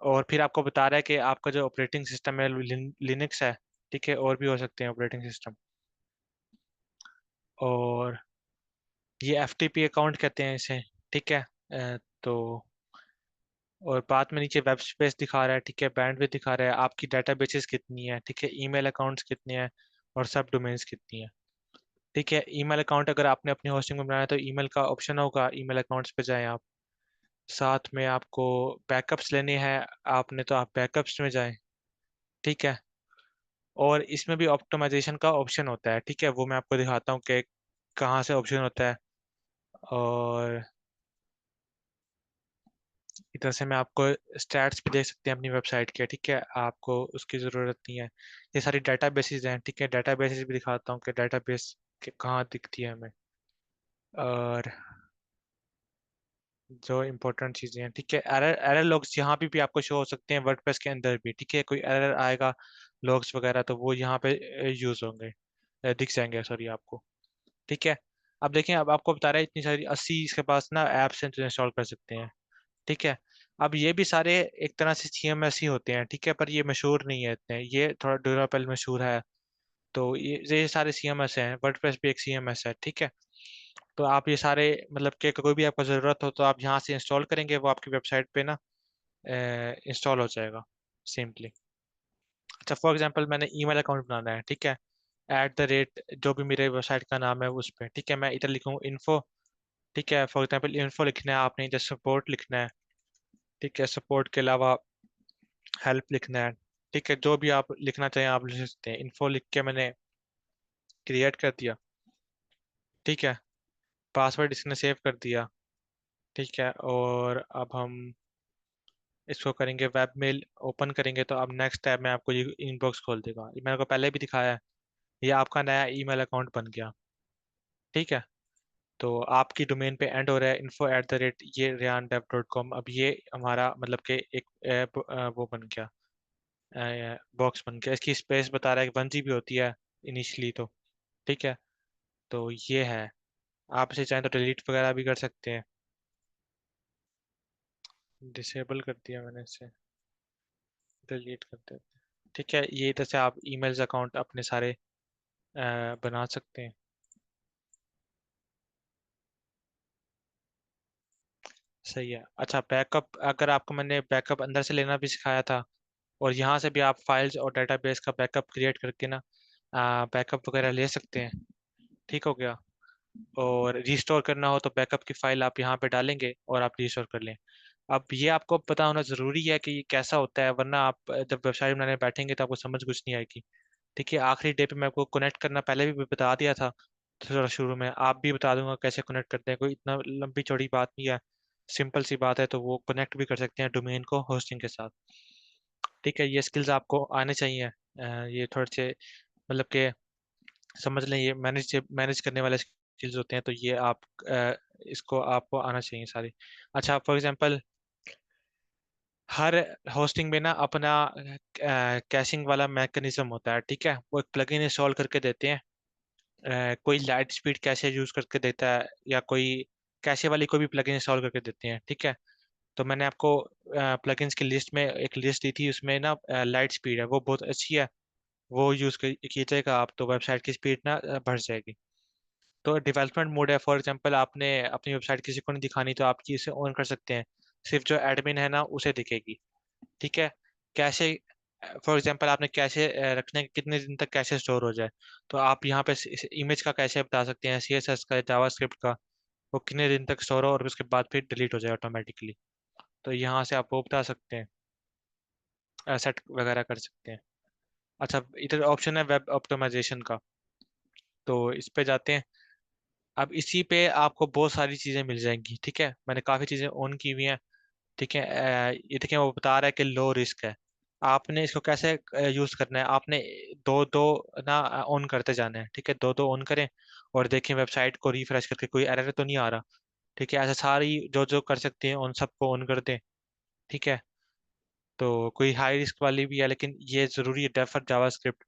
और फिर आपको बता रहा है कि आपका जो ऑपरेटिंग सिस्टम है लिनक्स है, ठीक है, और भी हो सकते हैं ऑपरेटिंग सिस्टम। और ये FTP अकाउंट कहते हैं इसे। ठीक है, तो और बाद में नीचे वेब स्पेस दिखा रहा है, ठीक है, बैंडविड्थ दिखा रहा है, आपकी डेटाबेसेस कितनी है, ठीक है, ईमेल अकाउंट्स कितने हैं, और सब डोमेन्स कितनी है। ठीक है, ईमेल अकाउंट अगर आपने अपनी होस्टिंग में बनाया है तो ईमेल का ऑप्शन होगा, ईमेल अकाउंट्स पे जाएं आप। साथ में आपको बैकअप्स लेने हैं आपने, तो आप बैकअप्स में जाएं। ठीक है, और इसमें भी ऑप्टिमाइजेशन का ऑप्शन होता है, ठीक है, वो मैं आपको दिखाता हूँ कि कहाँ से ऑप्शन होता है। और इधर से मैं आपको स्टैट्स भी देख सकते हैं अपनी वेबसाइट के, ठीक है, आपको उसकी ज़रूरत नहीं है। ये सारी डेटाबेसेस हैं, ठीक है, डेटाबेसेस भी दिखाता हूँ कि डेटाबेस कहाँ दिखती है हमें, और जो इंपॉर्टेंट चीज़ें हैं। ठीक है, एरर एरर लॉग्स यहाँ भी आपको शो हो सकते हैं वर्डप्रेस के अंदर भी, ठीक है, कोई एरर आएगा लॉग्स वगैरह तो वो यहाँ पे यूज़ होंगे, दिख जाएंगे सॉरी आपको। ठीक है, अब देखें, अब आपको बता रहा है इतनी सारी 80 इसके पास ना ऐप्स हैं जो इंस्टॉल कर सकते हैं। ठीक है, अब ये भी सारे एक तरह से CMS ही होते हैं, ठीक है, पर ये मशहूर नहीं है इतने, ये थोड़ा ड्यूरापेल मशहूर है। तो ये सारे CMS हैं, वर्डप्रेस भी एक CMS है। ठीक है, तो आप ये सारे, मतलब कि कोई भी आपको ज़रूरत हो तो आप यहाँ से इंस्टॉल करेंगे, वो आपकी वेबसाइट पे ना इंस्टॉल हो जाएगा सिंपली। अच्छा, फॉर एग्जांपल मैंने ईमेल अकाउंट बनाना है, ठीक है, @ जो भी मेरे वेबसाइट का नाम है उस पर, ठीक है, मैं इधर लिखूँ इन्फो। ठीक है, फॉर एग्जांपल इन्फो लिखना है आपने, इधर सपोर्ट लिखना है, ठीक है, सपोर्ट के अलावा हेल्प लिखना है। ठीक है, जो भी आप लिखना चाहें आप लिख सकते हैं। इन्फो लिख के मैंने क्रिएट कर दिया। ठीक है, पासवर्ड इसने सेव कर दिया। ठीक है, और अब हम इसको करेंगे वेब मेल ओपन करेंगे तो अब नेक्स्ट टैब में आपको ये इनबॉक्स खोल देगा। ये मैंने को पहले भी दिखाया है। ये आपका नया ईमेल अकाउंट बन गया। ठीक है। तो आपकी डोमेन पे एंड हो रहा है info@, ये rehandev.com। अब ये हमारा मतलब कि एक वो बन गया, बॉक्स बन गया। इसकी स्पेस बता रहा है कि 1 GB होती है इनिशियली तो। ठीक है। तो ये है। आप इसे चाहें तो डिलीट वगैरह भी कर सकते हैं। डिसेबल कर दिया मैंने इसे। डिलीट कर देते हैं। ठीक है। ये इधर से आप ईमेल्स अकाउंट अपने सारे बना सकते हैं। सही है। अच्छा, बैकअप अगर आपको मैंने बैकअप अंदर से लेना भी सिखाया था, और यहाँ से भी आप फाइल्स और डेटाबेस का बैकअप क्रिएट करके ना बैकअप वगैरह ले सकते हैं। ठीक हो गया। और रिस्टोर करना हो तो बैकअप की फाइल आप यहाँ पे डालेंगे और आप रिस्टोर कर लें। अब ये आपको पता होना जरूरी है कि ये कैसा होता है, वरना आप जब वेबसाइट बनाने बैठेंगे तो आपको समझ कुछ नहीं आएगी। ठीक है। आखिरी डे पे मैं आपको कनेक्ट करना पहले भी बता दिया था, थोड़ा शुरू में आप भी बता दूंगा कैसे कनेक्ट करते हैं। कोई इतना लंबी चौड़ी बात नहीं है, सिंपल सी बात है। तो वो कनेक्ट भी कर सकते हैं डोमेन को होस्टिंग के साथ। ठीक है। ये स्किल्स आपको आने चाहिए। ये थोड़े से मतलब कि समझ लें, ये मैनेज मैनेज करने वाले स्किल्स होते हैं। तो ये आप इसको आपको आना चाहिए सारी। अच्छा, फॉर एग्जांपल हर होस्टिंग में ना अपना कैशिंग वाला मैकेनिज्म होता है। ठीक है। वो एक प्लगइन इंस्टॉल करके देते हैं। कोई लाइट स्पीड कैशे यूज करके देता है, या कोई कैशे वाली कोई भी प्लगइन इंस्टॉल करके देते हैं। ठीक है। तो मैंने आपको प्लगइन्स की लिस्ट में एक लिस्ट दी थी, उसमें ना लाइट स्पीड है, वो बहुत अच्छी है। वो यूज कीजिएगा आप, तो वेबसाइट की स्पीड ना बढ़ जाएगी। तो डेवलपमेंट मोड है, फॉर एग्जांपल आपने अपनी वेबसाइट किसी को नहीं दिखानी तो आप इसे ऑन कर सकते हैं। सिर्फ जो एडमिन है ना उसे दिखेगी। ठीक है। कैशे, फॉर एग्जांपल आपने कैशे रखने के कितने दिन तक कैशे स्टोर हो जाए, तो आप यहाँ पे इमेज का कैशे बता सकते हैं, CSS का, जावास्क्रिप्ट का, वो कितने दिन तक स्टोर हो और उसके बाद फिर डिलीट हो जाए ऑटोमेटिकली। तो यहाँ से आप वो बता सकते हैं, सेट वगैरह कर सकते हैं। अच्छा, इधर ऑप्शन है वेब ऑप्टिमाइजेशन का, तो इस पे जाते हैं। अब इसी पे आपको बहुत सारी चीजें मिल जाएंगी। ठीक है। मैंने काफी चीजें ऑन की हुई हैं। ठीक है। ये देखिए वो बता रहा है कि लो रिस्क है। आपने इसको कैसे यूज करना है, आपने दो दो ना ऑन करते जाना है। ठीक है। दो दो ऑन करें और देखें वेबसाइट को रिफ्रेश करके कोई एरर तो नहीं आ रहा। ठीक है। ऐसा सारी जो जो कर सकते हैं उन सबको ऑन कर दें। ठीक है। तो कोई हाई रिस्क वाली भी है, लेकिन ये जरूरी है, डेफर जावास्क्रिप्ट।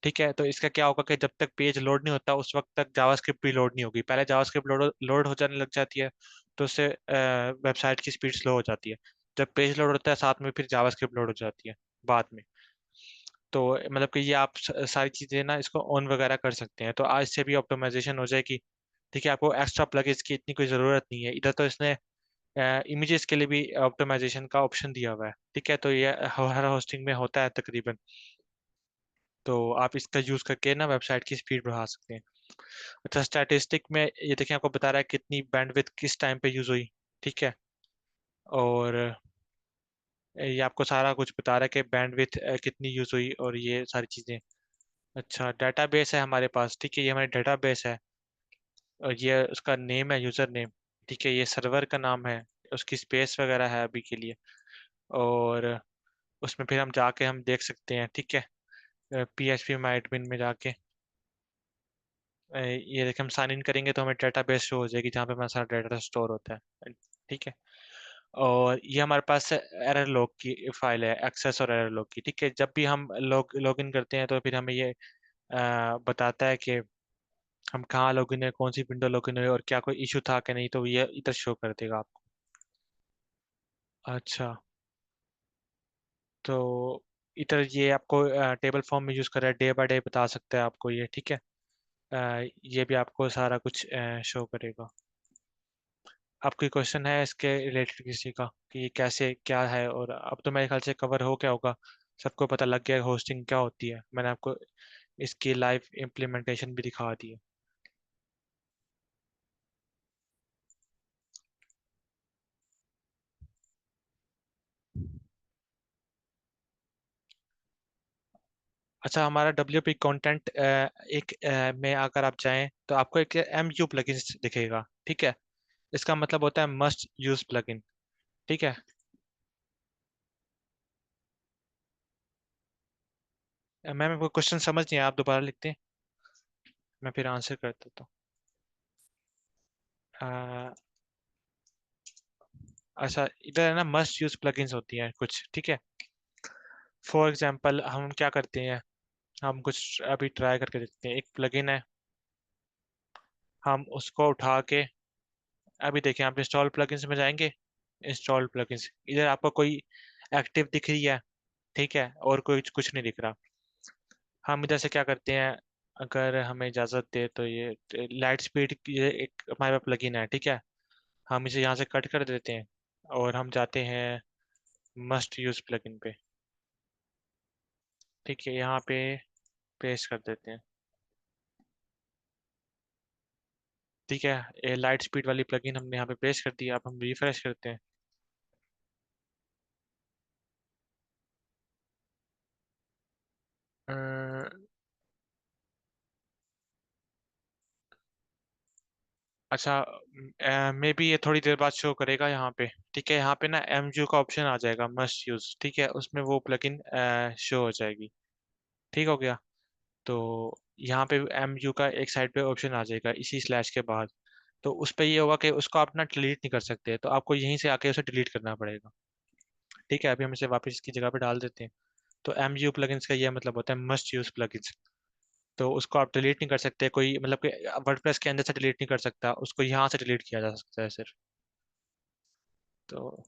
ठीक है। तो इसका क्या होगा कि जब तक पेज लोड नहीं होता उस वक्त तक जावास्क्रिप्ट भी लोड नहीं होगी। पहले जावास्क्रिप्ट लोड हो जाने लग जाती है, तो उससे वेबसाइट की स्पीड स्लो हो जाती है। जब पेज लोड होता है साथ में फिर जावास्क्रिप्ट लोड हो जाती है बाद में। तो मतलब कि ये आप सारी चीजें ना इसको ऑन वगैरह कर सकते हैं, तो आज से भी ऑप्टिमाइजेशन हो जाएगी। ठीक है। आपको एक्स्ट्रा प्लगइन्स की इतनी कोई ज़रूरत नहीं है। इधर तो इसने इमेजेस के लिए भी ऑप्टिमाइजेशन का ऑप्शन दिया हुआ है। ठीक है। तो ये हर होस्टिंग में होता है तकरीबन। तो आप इसका यूज करके ना वेबसाइट की स्पीड बढ़ा सकते हैं। अच्छा, स्टैटिस्टिक में ये देखिए आपको बता रहा है कितनी बैंडविड्थ किस टाइम पे यूज हुई। ठीक है। और ये आपको सारा कुछ बता रहा है कि बैंडविड्थ कितनी यूज हुई और ये सारी चीजें। अच्छा, डेटाबेस है हमारे पास। ठीक है। ये हमारी डेटाबेस है और ये उसका नेम है, यूजर नेम। ठीक है। ये सर्वर का नाम है, उसकी स्पेस वगैरह है अभी के लिए। और उसमें फिर हम जाके हम देख सकते हैं। ठीक है। PHP माई एडमिन में जाके ये देखिए हम साइन इन करेंगे तो हमें डेटाबेस शो हो जाएगी जहाँ पे हमारा सारा डाटा स्टोर होता है। ठीक है। और ये हमारे पास एरर लॉग की फाइल है, एक्सेस और एरर लॉग की। ठीक है। जब भी हम लॉग इन करते हैं तो फिर हमें ये बताता है कि हम कहाँ लॉग इन है, कौन सी विंडो लॉग इन हुई और क्या कोई इशू था कि नहीं, तो ये इधर शो कर देगा आपको। अच्छा, तो इधर ये आपको टेबल फॉर्म में यूज़ कर रहा है, डे बाय डे बता सकता है आपको ये। ठीक है। ये भी आपको सारा कुछ शो करेगा। आपकी क्वेश्चन है इसके रिलेटेड किसी का कि ये कैसे क्या है, और अब तो मेरे ख्याल से कवर हो गया होगा, सबको पता लग गया होस्टिंग क्या होती है। मैंने आपको इसकी लाइव इम्प्लीमेंटेशन भी दिखा दी है। अच्छा, हमारा WP कंटेंट एक में अगर आप जाएं तो आपको एक MU प्लगइन दिखेगा। ठीक है। इसका मतलब होता है मस्ट यूज प्लगइन। ठीक है। मैम वो क्वेश्चन समझ नहीं आया, आप दोबारा लिखते हैं, मैं फिर आंसर कर देता हूँ। अच्छा, इधर है ना मस्ट यूज प्लगइन्स होती हैं कुछ, ठीक है। फॉर एग्जांपल हम क्या करते हैं, हम कुछ अभी ट्राई करके देखते हैं। एक प्लगइन है, हम उसको उठा के अभी देखें, आप इंस्टॉल प्लगइन्स में जाएंगे। इंस्टॉल प्लगइन्स, इधर आपको कोई एक्टिव दिख रही है, ठीक है, और कोई कुछ नहीं दिख रहा। हम इधर से क्या करते हैं, अगर हमें इजाज़त दे तो ये लाइट स्पीड, ये एक हमारे पास प्लगइन है, ठीक है। हम इसे यहाँ से कट कर देते हैं और हम जाते हैं मस्ट यूज प्लगइन पे, ठीक है, यहाँ पे पेस्ट कर देते हैं, ठीक है। ये लाइट स्पीड वाली प्लगइन हमने यहाँ पे पेस्ट कर दी। अब हम रिफ्रेश करते हैं। अ, अच्छा, मे बी ये थोड़ी देर बाद शो करेगा यहाँ पे, ठीक है। यहाँ पे ना एमजू का ऑप्शन आ जाएगा, मस्ट यूज, ठीक है, उसमें वो प्लगइन शो हो जाएगी, ठीक हो गया। तो यहाँ पे एमयू का एक साइड पे ऑप्शन आ जाएगा इसी स्लैश के बाद। तो उस पे ये होगा कि उसको आप ना डिलीट नहीं कर सकते, तो आपको यहीं से आके उसे डिलीट करना पड़ेगा, ठीक है। अभी हम इसे वापस इसकी जगह पे डाल देते हैं। तो एमयू प्लगइन्स का ये मतलब होता है मस्ट यूज प्लगइन्स। तो उसको आप डिलीट नहीं कर सकते, कोई मतलब कि वर्डप्रेस के अंदर से डिलीट नहीं कर सकता, उसको यहाँ से डिलीट किया जा सकता है सिर्फ। तो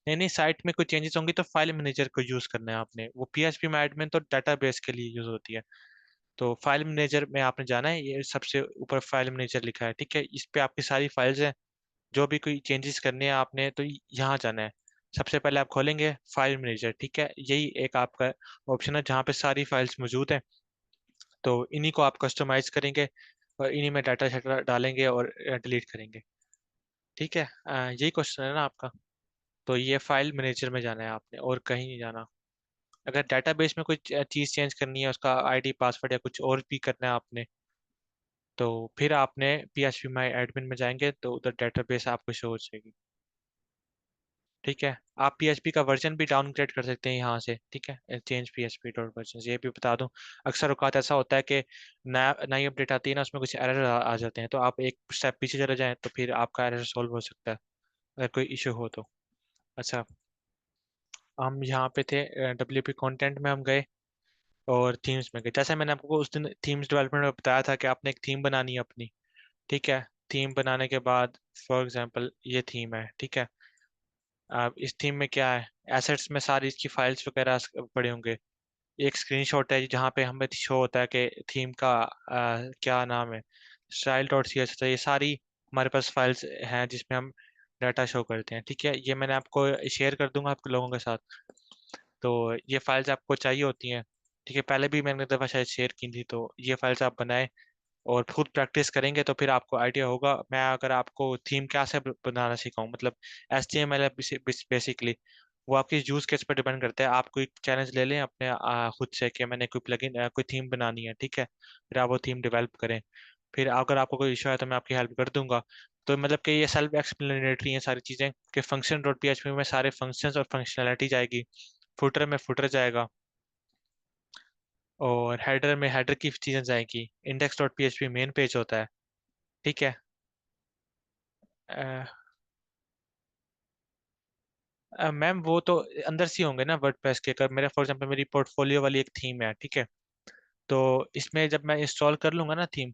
नहीं नहीं, साइट में कोई चेंजेस होंगी तो फाइल मैनेजर को यूज करना है आपने। वो पीएचपी में एडमिन तो डेटाबेस के लिए यूज होती है। तो फाइल मैनेजर में आपने जाना है, ये सबसे ऊपर फाइल मैनेजर लिखा है, ठीक है। इस पे आपकी सारी फाइल्स हैं, जो भी कोई चेंजेस करने हैं आपने तो यहाँ जाना है। सबसे पहले आप खोलेंगे फाइल मैनेजर, ठीक है, यही एक आपका ऑप्शन है जहाँ पे सारी फाइल्स मौजूद हैं। तो इन्हीं को आप कस्टमाइज करेंगे और इन्हीं में डाटा शाटा डालेंगे और डिलीट करेंगे, ठीक है। यही क्वेश्चन है ना आपका। तो ये फाइल मैनेजर में जाना है आपने, और कहीं नहीं जाना। अगर डेटाबेस में कोई चीज़ चेंज करनी है, उसका आईडी पासवर्ड या कुछ और भी करना है आपने, तो फिर आपने PHP माई एडमिन में जाएंगे तो उधर डेटाबेस आपको शो हो जाएगी, ठीक है। आप PHP का वर्जन भी डाउनग्रेड कर सकते हैं यहाँ से, ठीक है, चेंज PHP डॉट वर्जन, ये भी बता दूं। अक्सर औकात ऐसा होता है कि नया नई अपडेट आती है ना, उसमें कुछ एरर आ जाते हैं, तो आप एक स्टेप पीछे चले जाएं तो फिर आपका एरर सॉल्व हो सकता है, अगर कोई इशू हो तो। अच्छा, हम यहाँ पे थे WP कंटेंट में हम गए और थीम्स में गए। जैसे मैंने आपको उस दिन थीम्स डेवलपमेंट में बताया था कि आपने एक थीम बनानी है अपनी, ठीक है। थीम बनाने के बाद फॉर एग्जांपल ये थीम है, ठीक है। अब इस थीम में क्या है, एसेट्स में सारी इसकी फाइल्स वगैरह पड़े होंगे। एक स्क्रीनशॉट है जहाँ पे हमें शो होता है कि थीम का क्या नाम है, स्टाइल डॉट सी एस। ये सारी हमारे पास फाइल्स हैं जिसमें हम डाटा शो करते हैं, ठीक है। ये मैंने आपको शेयर कर दूंगा आपके लोगों के साथ। तो ये फाइल्स आपको चाहिए होती हैं, ठीक है। पहले भी मैंने एक दफ़ा शायद शेयर की थी। तो ये फाइल्स आप बनाए और खुद प्रैक्टिस करेंगे तो फिर आपको आइडिया होगा। मैं अगर आपको थीम क्या से बनाना सिखाऊं, मतलब HTML है बेसिकली, वो आपके यूज केस पर डिपेंड करता है। आप कोई चैलेंज ले लें अपने खुद से कि मैंने कोई प्लगइन कोई थीम बनानी है, ठीक है, फिर आप वो थीम डेवलप करें। फिर अगर आपको कोई इशू है तो मैं आपकी हेल्प कर दूंगा। तो मतलब कि ये सेल्फ एक्सप्लेनेटरी हैं सारी चीज़ें, कि फंक्शन डॉट PHP में सारे फंक्शंस और फंक्शनैलिटी जाएगी, फुटर में फुटर जाएगा, और हेडर में हेडर की चीज़ें जाएंगी। Index dot PHP main page होता है, ठीक है। मैम वो तो अंदर से ही होंगे ना वर्डप्रेस के। अगर मेरा फॉर एग्जांपल मेरी पोर्टफोलियो वाली एक थीम है, ठीक है, तो इसमें जब मैं इंस्टॉल कर लूंगा ना थीम,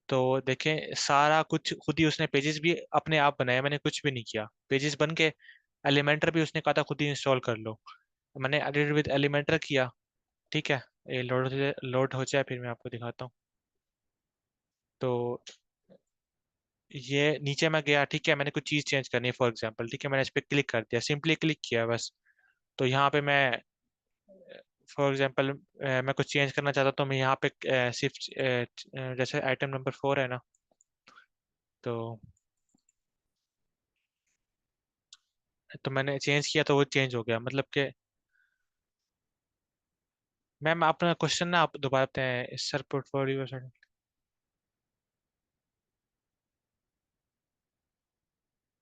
तो देखें सारा कुछ खुद ही उसने पेजेस भी अपने आप बनाए, मैंने कुछ भी नहीं किया, पेजेस बन के। एलिमेंटर भी उसने कहा था खुद ही इंस्टॉल कर लो, मैंने एडिट विद एलिमेंटर किया, ठीक है। ये लोड हो जाए फिर मैं आपको दिखाता हूँ। तो ये नीचे मैं गया, ठीक है, मैंने कुछ चीज़ चेंज करनी है फॉर एग्जांपल, ठीक है, मैंने इस पर क्लिक कर दिया, सिंपली क्लिक किया बस। तो यहाँ पे मैं फॉर एग्जांपल मैं कुछ चेंज करना चाहता हूँ, तो मैं यहाँ पे सिर्फ जैसे आइटम नंबर 4 है ना, तो मैंने चेंज किया तो वो चेंज हो गया, मतलब कि। मैम अपना क्वेश्चन ना आप दोबारा बताएं sir, portfolio sir.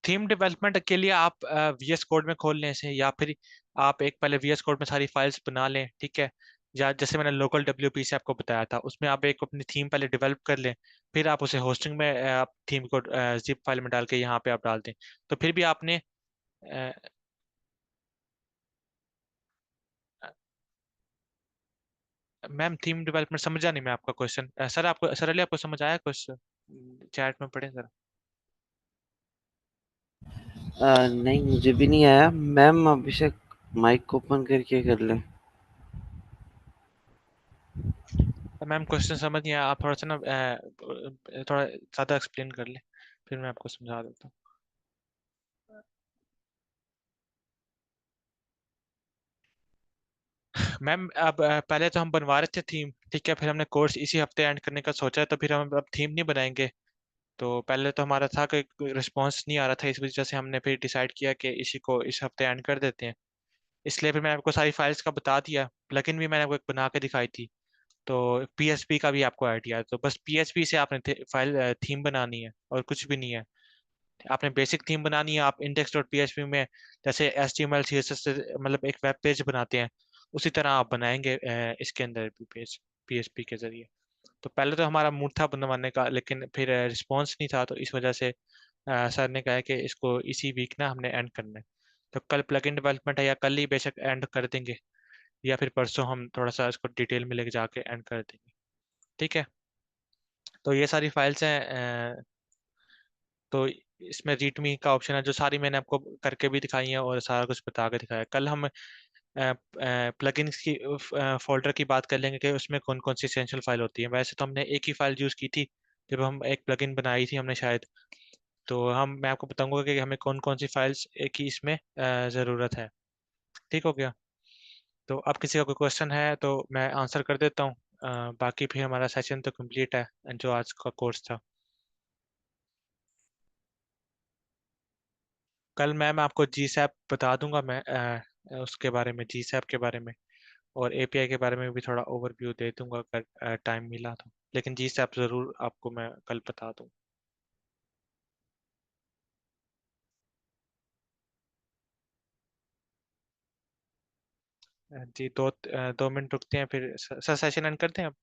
Theme development के लिए आप VS कोड में खोल लें इसे, या फिर आप एक पहले VS कोड में सारी फाइल्स बना लें, ठीक है। या जैसे मैंने लोकल WP से आपको बताया था, उसमें आप एक अपनी थीम पहले डेवलप कर लें, फिर आप उसे होस्टिंग में आप थीम को जिप फाइल में डाल के यहाँ पे आप डाल दें। तो फिर भी आपने मैम थीम डेवलपमेंट समझा नहीं मैं आपका क्वेश्चन। सर आपको सरली आपको समझ आया क्वेश्चन? चैट में पढ़ें सर। नहीं, मुझे भी नहीं आया। मैम अभिषेक, माइक ओपन करके कर लें। मैम क्वेश्चन समझ नहीं आया, आप थोड़ा सा ना थोड़ा ज़्यादा एक्सप्लेन कर ले, फिर मैं आपको समझा देता हूँ। मैम अब पहले तो हम बनवा रहे थे थीम, ठीक है, फिर हमने कोर्स इसी हफ्ते एंड करने का सोचा, तो फिर हम अब थीम नहीं बनाएंगे। तो पहले तो हमारा था कि रिस्पॉन्स नहीं आ रहा था, इस वजह से हमने फिर डिसाइड किया कि इसी को इस हफ्ते एंड कर देते हैं। इसलिए फिर मैंने आपको सारी फाइल्स का बता दिया, प्लगइन भी मैंने आपको एक बना के दिखाई थी। तो PHP का भी आपको आइडिया है, तो बस PHP से आपने फाइल थीम बनानी है और कुछ भी नहीं है। आपने बेसिक थीम बनानी है, आप index.php में जैसे HTML CSS से मतलब एक वेब पेज बनाते हैं, उसी तरह आप बनाएंगे इसके अंदर भी पेज PHP के जरिए। तो पहले तो हमारा मूड था बनवाने का, लेकिन फिर रिस्पॉन्स नहीं था, तो इस वजह से सर ने कहा कि इसको इसी वीक ना हमने एंड करना है। तो कल प्लगइन डेवलपमेंट है, या कल ही बेशक एंड कर देंगे, या फिर परसों हम थोड़ा सा इसको डिटेल में लेके जाके एंड कर देंगे, ठीक है। तो ये सारी फाइल्स हैं। तो इसमें रीडमी का ऑप्शन है, जो सारी मैंने आपको करके भी दिखाई है और सारा कुछ बता के दिखाया है। कल हम प्लगइन्स की फोल्डर की बात कर लेंगे कि उसमें कौन कौन सी एसेंशियल फाइल होती है। वैसे तो हमने एक ही फाइल यूज़ की थी जब हम एक प्लगइन बनाई थी हमने शायद। तो मैं आपको बताऊंगा कि हमें कौन कौन सी फाइल्स की इसमें ज़रूरत है। ठीक हो गया? तो अब किसी का कोई क्वेश्चन है तो मैं आंसर कर देता हूँ। बाकी फिर हमारा सेशन तो कंप्लीट है जो आज का कोर्स था। कल मैं आपको GSAP बता दूंगा, मैं उसके बारे में, GSAP के बारे में और API के बारे में भी थोड़ा ओवरव्यू दे दूंगा अगर टाइम मिला तो। लेकिन GSAP ज़रूर आपको मैं कल बता दूँ। जी 2 मिनट रुकते हैं, फिर सर सेशन एंड करते हैं अब।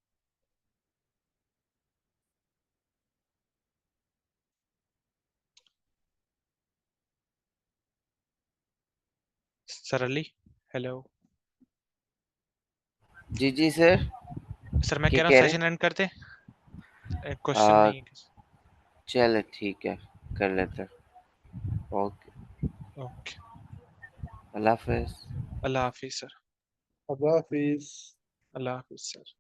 Sir Ali, hello. जी, जी सर। सर मैं क्या कह रहा हूँ कह रहे सेशन हैं? एंड करते हैं, क्वेश्चन आ, नहीं है किसी। चलो ठीक है, कर लेते हैं। ओके। ओके। अल्लाह हाफ़िज़। अल्लाह हाफिज सर। अल्लाह हाफिज। अल्लाह हाफिज सर।